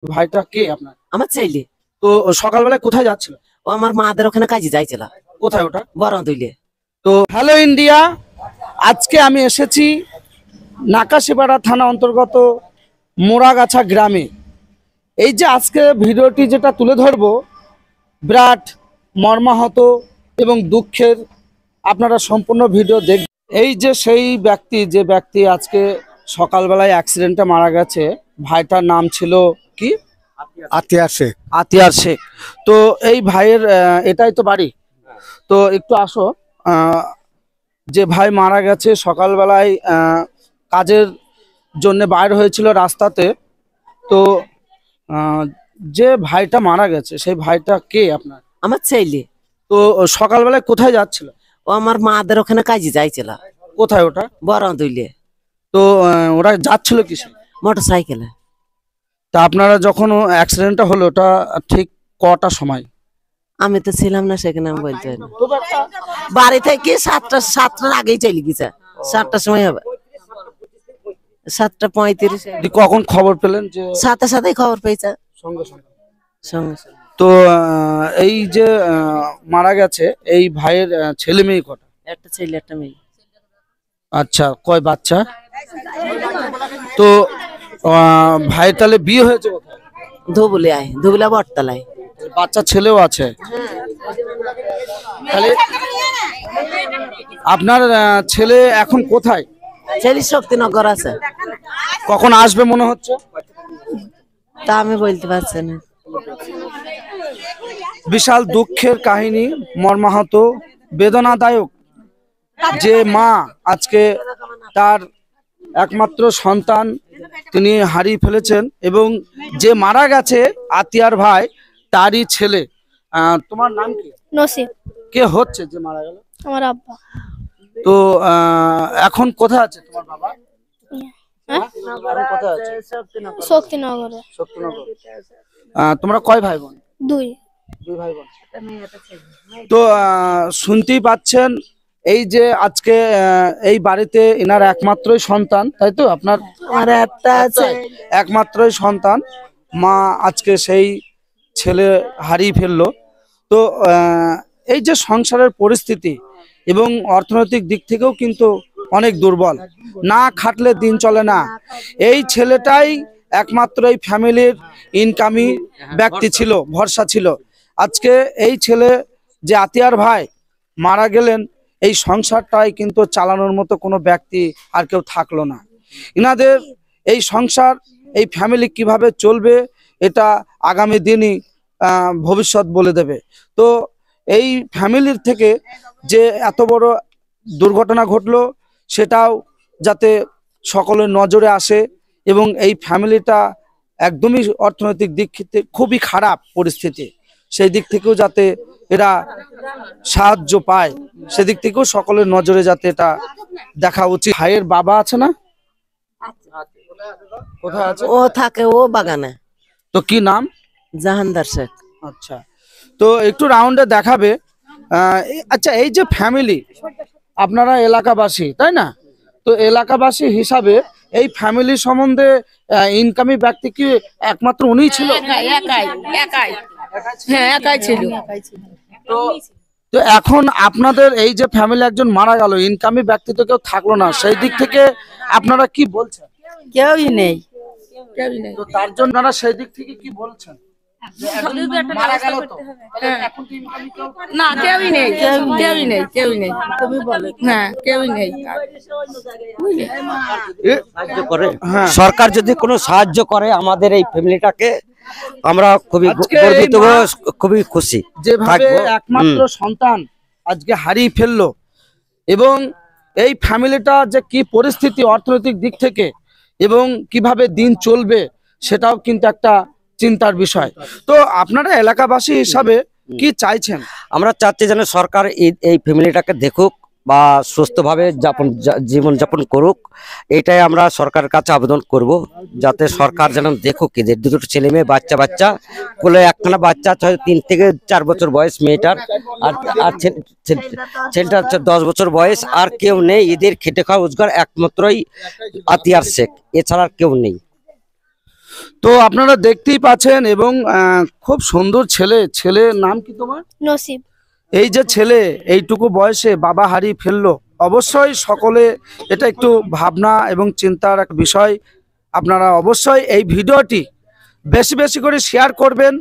ভাইটা কে আপনার? আমার ছেলে। তো সকালবেলায় কোথায় যাচ্ছিল? ও আমার মাদের ওখানে কাজে যাইছিল। কোথায় ওটা? বড় দুইলে। তো হ্যালো ইন্ডিয়া, আজকে আমি এসেছি নাকাশিপাড়া থানা অন্তর্গত মোড়াগাছা গ্রামে। এই যে আজকে ভিডিওটি যেটা তুলে ধরবো, বিরাট মর্মাহত এবং দুঃখের। আপনারা সম্পূর্ণ ভিডিও দেখ। এই যে সেই ব্যক্তি, যে ব্যক্তি আজকে সকালবেলায় অ্যাক্সিডেন্টে মারা গেছে, ভাইটার নাম ছিল কি? আতিয়ার শেখ। আতিয়ার শেখ। তো এই ভাইয়ের এটাই তো বাড়ি। তো একটু আসো। যে ভাই মারা গেছে সকালবেলায় কাজের জন্য বাইর হয়েছিল রাস্তাতে। তো যে ভাইটা মারা গেছে সেই ভাইটা কে আপনার? আমার ছেলে। তো সকালবেলায় কোথায় যাচ্ছিল? ও আমার মাদের ওখানে কাজে যাইছিল। কোথায় ওটা? বড় দুইলে। তো ওরা যাচ্ছিল কিসে? মোটর সাইকেলে। তা আপনারা যখন অ্যাক্সিডেন্টটা হলো ওটা ঠিক কটার সময়? আমি তো ছিলাম না সেখানে, আমি বলতে পারি না। বাড়ি থেকে সাতটার আগেই চলে গেছে। 7টার সময় হবে, 7:35। কখন খবর পেলেন যে? সাথে সাথেই খবর পেয়েছে। সঙ্গে সঙ্গে। সঙ্গে সঙ্গে। তো এই যে মারা গেছে এই ভাইয়ের ছেলে মেয়ে কটা? একটা ছেলে একটা মেয়ে। আচ্ছা, কয় বাচ্চা? তো ভাই তাহলে বিয়ে হয়েছে কোথায়? ধুবুলা বটতলায়। বাচ্চা ছেলেও আছে? তাহলে আপনার ছেলে এখন কোথায়? ছেলে শক্তিনগর আছে। কখন আসবে মনে হচ্ছে? তা আমি বলতে পারছি না। বিশাল দুঃখের কাহিনী, মর্মাহত, বেদনাদায়ক। যে মা আজকে তার একমাত্র সন্তান তিনি হারিয়ে ফেলেছেন, এবং যে মারা গেছে আতিয়ার ভাই তারই ছেলে। তোমার নাম কি? নসিব। কে হচ্ছে যে মারা গেল? আমার আব্বা। তো এখন কোথায় আছে তোমার বাবা? হ্যাঁ? এখন কোথায় আছে? শক্তিনগরে। শক্তিনগর। তোমরা কয় ভাই বোন? দুই ভাই বোন। তো শুনতেই পাচ্ছেন, এই যে আজকে এই বাড়িতে এনার একমাত্রই সন্তান, তাই তো? আপনার আমার একটা আছে। একমাত্রই সন্তান মা আজকে সেই ছেলে হারিয়ে ফেললো। তো এই যে সংসারের পরিস্থিতি এবং অর্থনৈতিক দিক থেকেও কিন্তু অনেক দুর্বল, না খাটলে দিন চলে না। এই ছেলেটাই একমাত্র এই ফ্যামিলির ইনকামি ব্যক্তি ছিল, ভরসা ছিল। আজকে এই ছেলে যে আতিয়ার ভাই মারা গেলেন, এই সংসারটাই কিন্তু চালানোর মতো কোনো ব্যক্তি আর কেউ থাকলো না। ইনাদের এই সংসার, এই ফ্যামিলি কিভাবে চলবে এটা আগামী দিনই ভবিষ্যৎ বলে দেবে। তো এই ফ্যামিলির থেকে যে এত বড় দুর্ঘটনা ঘটলো সেটাও যাতে সকলের নজরে আসে, এবং এই ফ্যামিলিটা একদমই অর্থনৈতিক দিক থেকে খুবই খারাপ পরিস্থিতি, সেই দিক থেকেও যাতে এরা সাহায্য পায়, সেদিক থেকেও সকলের নজরে যাতে এটা দেখা উচিত। ভাইয়ের বাবা আছে না? কোথায় আছে? ও থাকে ও বাগানে। তো কি নাম? জাহানদার শেখ। আচ্ছা, তো একটু রাউন্ডে দেখাবে। আচ্ছা, এই যে ফ্যামিলি, আপনারা এলাকাবাসী তাই না? তো এলাকাবাসী হিসাবে এই ফ্যামিলি সম্বন্ধে ইনকামি ব্যক্তি কি একমাত্র উনিই ছিল? একাই ছিল। তো তো এখন আপনাদের এই যে ফ্যামিলি একজন মারা গেল, ইনকামি ব্যক্তি তো কেউ থাকলো না, সেই দিক থেকে আপনারা কি বলছেন? কেউই নেই। তো তার জন্য আপনারা সেই দিক থেকে কি বলছেন? যে একজন মারা গেল, তো তাহলে এখন কি ইনকামি কেউ? না, কেউই নেই। কেউই নেই। তুমি বলো। হ্যাঁ, কেউই নেই। সাহায্য করে, হ্যাঁ। সরকার যদি কোনো সাহায্য করে আমাদের এই ফ্যামিলিটাকে, আমরা খুবই আজকে গর্বিত, এই মা খুবই খুশি যেভাবে থাকবো। একমাত্র সন্তান আজকে হারিয়ে ফেললো, এবং এই ফ্যামিলিটা যে কি পরিস্থিতি অর্থনৈতিক দিক থেকে এবং কিভাবে দিন চলবে সেটাও কিন্তু একটা চিন্তার বিষয়। তো আপনারা এলাকাবাসী হিসাবে কি চাইছেন? আমরা চাচ্ছি যেন সরকার এই ফ্যামিলিটাকে দেখুক বা সুস্থভাবে জীবন যাপন করুক, এটাই আমরা সরকারের কাছে আবেদন করব। যাতে সরকার যেন দেখুক এদের দুটো ছেলে মেয়ে, বাচ্চা কোলে একখানা বাচ্চা 3 থেকে 4 বছর বয়স মেয়েটার, আর ছেলেটা 10 বছর বয়স। আর কেউ নেই, এদের খেটে খাওয়া রোজগার একমাত্রই আতিয়ার শেখ, এছাড়া আর কেউ নেই। তো আপনারা দেখতেই পাচ্ছেন এবং খুব সুন্দর ছেলে। ছেলের নাম কি তোমার? নসিব। এই যে ছেলে এইটুকু বয়সে বাবা হারিয়ে ফেললো, অবশ্যই সকলে এটা একটু ভাবনা এবং চিন্তার এক বিষয়। আপনারা অবশ্যই এই ভিডিওটি বেশি বেশি করে শেয়ার করবেন,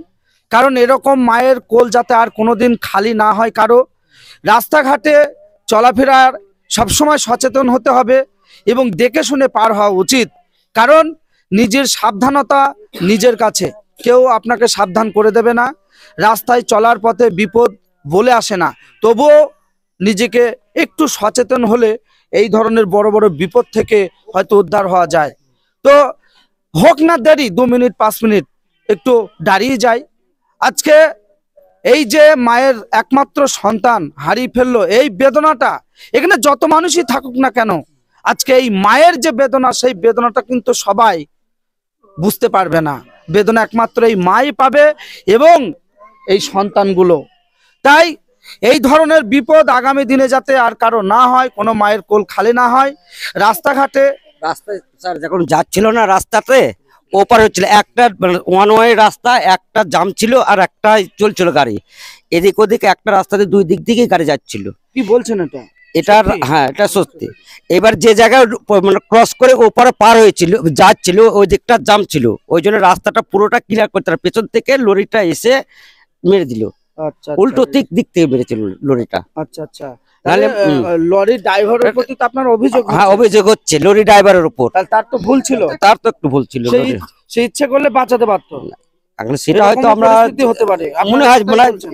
কারণ এরকম মায়ের কোল যাতে আর কোনোদিন খালি না হয় কারো। রাস্তাঘাটে চলাফেরার সবসময় সচেতন হতে হবে এবং দেখে শুনে পার হওয়া উচিত, কারণ নিজের সাবধানতা নিজের কাছে, কেউ আপনাকে সাবধান করে দেবে না। রাস্তায় চলার পথে বিপদ বলে আসে না, তবুও নিজেকে একটু সচেতন হলে এই ধরনের বড় বড় বিপদ থেকে হয়তো উদ্ধার হওয়া যায়। তো হোক না দেরি, 2 মিনিট 5 মিনিট একটু দাঁড়িয়ে যায়। আজকে এই যে মায়ের একমাত্র সন্তান হারিয়ে ফেললো, এই বেদনাটা এখানে যত মানুষই থাকুক না কেন, আজকে এই মায়ের যে বেদনা, সেই বেদনাটা কিন্তু সবাই বুঝতে পারবে না। বেদনা একমাত্র এই মাই পাবে এবং এই সন্তানগুলো। তাই এই ধরনের বিপদ আগামী দিনে যাতে আর কারো না হয়, কোনো মায়ের কোল খালি না হয়। রাস্তাঘাটে রাস্তায় স্যার যখন যাচ্ছিল না, রাস্তাতে ওপার হচ্ছিল একটা ওয়ান ওয়ে রাস্তা, একটা জাম ছিল আর একটা চলছিল গাড়ি, এদিক ওদিক একটা রাস্তাতে দুই দিক দিকেই গাড়ি যাচ্ছিল। কি বলছেন এটা? এটার হ্যাঁ, এটা সত্যি। এবার যে জায়গায় মানে ক্রস করে ওপারে পার হয়েছিল যাচ্ছিল, ওই দিকটা জাম ছিল, ওই জন্য রাস্তাটা পুরোটা ক্লিয়ার করতে হবে। পেছন থেকে লরিটা এসে মেরে দিল, আচ্ছা উল্টো দিক থেকে মেরেছিল লরিটা। আচ্ছা আচ্ছা। তাহলে লরির ড্রাইভারের প্রতি তো আপনার অভিযোগ? হ্যাঁ, অভিযোগ হচ্ছে লরি ড্রাইভারের উপর। তার তো ভুল ছিল, তার তো একটু ভুল ছিল। সে ইচ্ছে করলে বাঁচাতে পারতো। এখন সেটা হয়তো আমরা হতে পারে,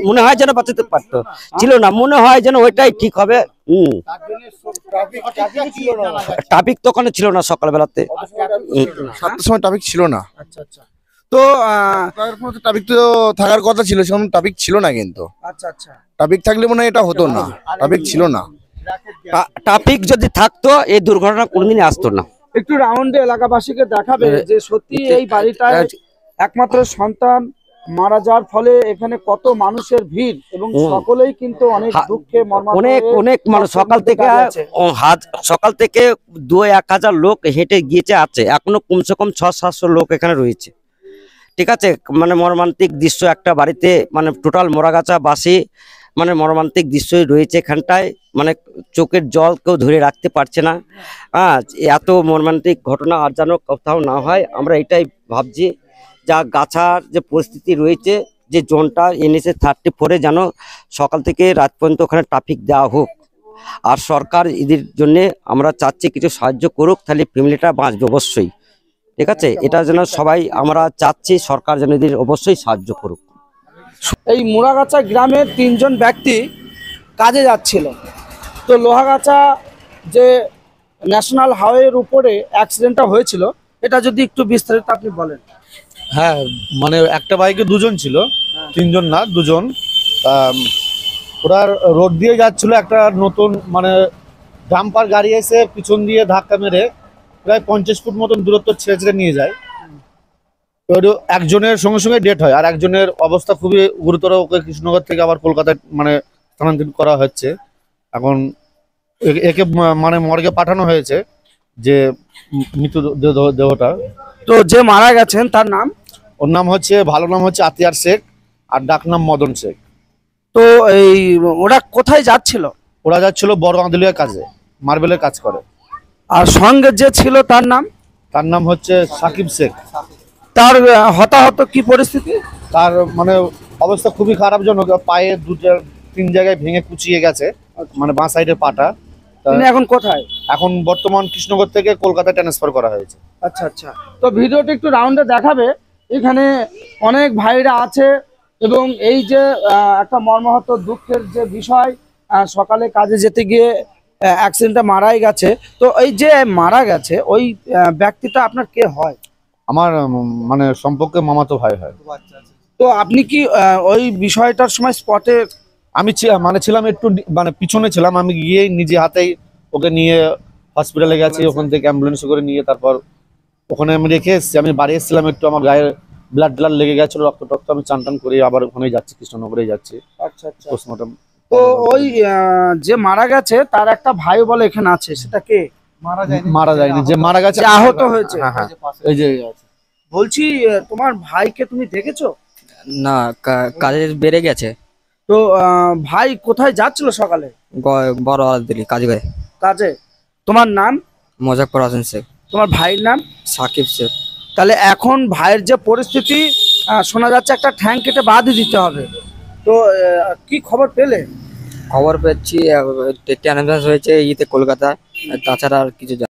মনে হয় যেন বাঁচাতে পারতো, ছিল না, মনে হয় যেন ওইটাই ঠিক হবে। ট্রাফিক তো ওখানে ছিল না সকালবেলাতে, 7টার সময় ট্রাফিক ছিল না। আচ্ছা আচ্ছা। তো ট্রাফিক তো থাকার কথা ছিল, সেরকম ট্রাফিক ছিল না। কিন্তু আচ্ছা আচ্ছা, ট্রাফিক থাকলে মনে হয় এটা হতো না, ট্রাফিক ছিল না। ট্রাফিক যদি থাকতো এই দুর্ঘটনা কোনোদিনই আসতো না। একটু রাউন্ডে এলাকাবাসীকে দেখাবে যে সত্যি এই বাড়িটায় একমাত্র সন্তান মারা যাওয়ার ফলে এখানে কত মানুষের ভিড় এবং সকলেই কিন্তু অনেক দুঃখে অনেক মানুষ সকাল থেকে 2-1 হাজার লোক হেঁটে গিয়েছে আছে, এখনো কমসে কম 600-700 লোক এখানে রয়েছে। ঠিক আছে, মানে মর্মান্তিক দৃশ্য একটা বাড়িতে, মানে টোটাল মোরাগাছা বাসী, মানে মর্মান্তিক দৃশ্যই রয়েছে এখানটায়, মানে চোখের জল কেউ ধরে রাখতে পারছে না। এত মর্মান্তিক ঘটনা আর যেন কোথাও না হয়, আমরা এটাই ভাবছি। যা গাছার যে পরিস্থিতি রয়েছে, যে জোনটা NH 34-এ যেন সকাল থেকে রাত পর্যন্ত ওখানে ট্রাফিক দেওয়া হোক। আর সরকার এদের জন্য আমরা চাচ্ছি কিছু সাহায্য করুক, তাহলে ফ্যামিলিটা বাঁচবে অবশ্যই। ঠিক আছে, এটা যেন সবাই আমরা চাচ্ছি, সরকার যেন এদের অবশ্যই সাহায্য করুক। এই মোরাগাছা গ্রামের 3 জন ব্যক্তি কাজে যাচ্ছিল, তো লোহাগাছা যে ন্যাশনাল হাইওয়ের উপরে অ্যাক্সিডেন্টটা হয়েছিল, এটা যদি একটু বিস্তারিত আপনি বলেন। হ্যাঁ, মানে একটা বাইকে 2 জন ছিল, 3 জন না 2 জন। ওরা রোড দিয়ে যাচ্ছিল, একটা নতুন মানে ডাম্পার গাড়ি এসে পিছন দিয়ে ধাক্কা মেরে প্রায় 50 ফুট মতন দূরত্ব ছেড়ে নিয়ে যায়। একজনের সঙ্গে সঙ্গে ডেথ হয়, আর একজনের অবস্থা খুবই গুরুতর, ওকে কৃষ্ণনগর থেকে আবার কলকাতায় মানে স্থানান্তরিত করা হচ্ছে। এখন একে মানে মর্গে পাঠানো হয়েছে, যে মৃত দেহটা। তো যে মারা গেছেন তার নাম? ওর নাম হচ্ছে, ভালো নাম হচ্ছে আতিয়ার শেখ, আর ডাক নাম মদন শেখ। তো এই ওরা কোথায় যাচ্ছিল? ওরা যাচ্ছিল বড় আন্দুলিয়ার কাজে, মার্বেলের কাজ করে। আর সঙ্গে যে ছিল তার নাম? তার নাম হচ্ছে সাকিব শেখ। তার হতাহত কি পরিস্থিতি? তার মানে অবস্থা খুবই খারাপজনক, পায়ে 2-3 জায়গায় ভেঙে কুচিয়ে গেছে, মানে বাঁ সাইডের পাটা। তিনি এখন কোথায়? এখন বর্তমান কৃষ্ণনগর থেকে কলকাতায় ট্রান্সফার করা হয়েছে। আচ্ছা আচ্ছা। তো ভিডিওটি একটু রাউন্ডে দেখাবে, এখানে অনেক ভাইরা আছে এবং এই যে একটা মর্মাহত দুঃখের যে বিষয়, সকালে কাজে যেতে গিয়ে অ্যাক্সিডেন্টে মারাই গেছে। তো এই যে মারা গেছে ওই ব্যক্তিটা আপনার কে হয়? আমার মানে সম্পর্কে মামাতো ভাই হয়। তো আপনি কি ওই বিষয়টার সময় স্পটে? আমি মানে ছিলাম একটু মানে পিছনে ছিলাম, আমি গিয়ে নিজে হাতেই ওকে নিয়ে হসপিটালে গেছি, ওখান থেকে অ্যাম্বুলেন্সে করে নিয়ে তারপর ওখানে আমি রেখে এসেছি। আমি বাড়ি এসেছিলাম, একটু আমার গায়ে ব্লাড লেগে গেছিল, রক্ত আমি চান করে আবার ওখানেই যাচ্ছি, কৃষ্ণনগরে যাচ্ছি। আচ্ছা আচ্ছা। পোস্টমর্টম। তো ওই যে মারা গেছে তার একটা ভাই বলে এখানে আছে, সেটা কে? মারা যায়নি, যে মারা গেছে আহত হয়েছে। হ্যাঁ, এই যে বলছি তোমার ভাইকে তুমি দেখেছো? না, কাজে বেড়ে গেছে। তো ভাই কোথায় যাচ্ছিল সকালে? বড় দিলি কাজে করে। কাজে। তোমার নাম? মোজাফফর হোসেন শেখ। তোমার ভাইয়ের নাম? সাকিব শেখ। তাহলে এখন ভাইয়ের যে পরিস্থিতি, শোনা যাচ্ছে একটা ঠ্যাং কেটে বাদই দিতে হবে। তো কি খবর পেলে? খবর পেয়েছি ট্রান্সফার হয়েছে কলকাতায়, তাছাড়া আর কিছু